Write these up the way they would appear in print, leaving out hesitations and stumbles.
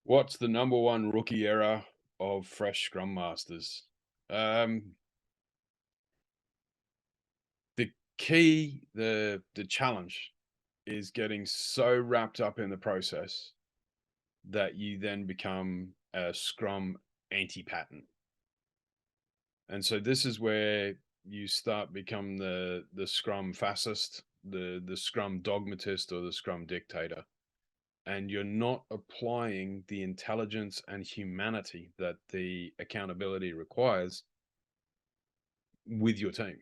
What's the number one rookie error of fresh Scrum Masters? Um, the the challenge is getting so wrapped up in the process that you then become a Scrum anti-pattern. And so this is where you start become the Scrum fascist, the Scrum dogmatist, or the Scrum dictator. And you're not applying the intelligence and humanity that the accountability requires with your team.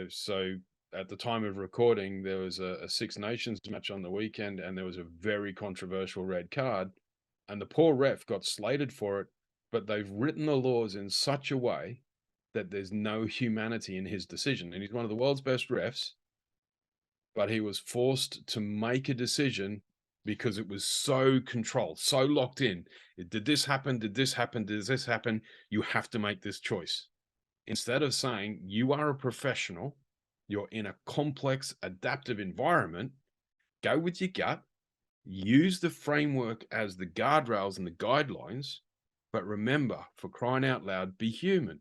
So at the time of recording, there was a Six Nations match on the weekend, and there was a very controversial red card, and the poor ref got slated for it, but they've written the laws in such a way that there's no humanity in his decision. And he's one of the world's best refs, but he was forced to make a decision because it was so controlled, so locked in. Did this happen? Did this happen? Did this happen? You have to make this choice. Instead of saying you are a professional, you're in a complex, adaptive environment, go with your gut, use the framework as the guardrails and the guidelines, but remember, for crying out loud, be human.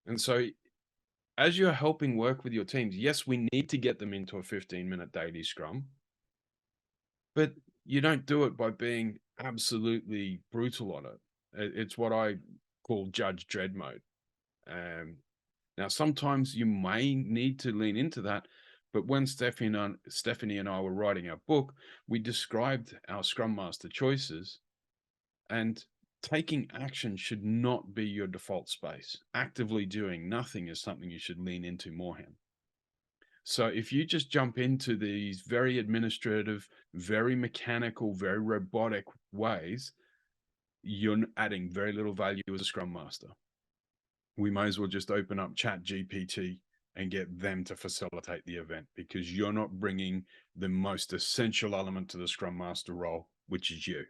And so as you're helping work with your teams, yes, we need to get them into a 15-minute daily scrum, but you don't do it by being absolutely brutal on it. It's what I call judge dread mode. Now, sometimes you may need to lean into that, but when Stephanie and I were writing our book, we described our Scrum Master choices, and taking action should not be your default space. Actively doing nothing is something you should lean into more, Ham. So if you just jump into these very administrative, very mechanical, very robotic ways, you're adding very little value as a Scrum Master. We might as well just open up Chat GPT and get them to facilitate the event, because you're not bringing the most essential element to the Scrum Master role, which is you.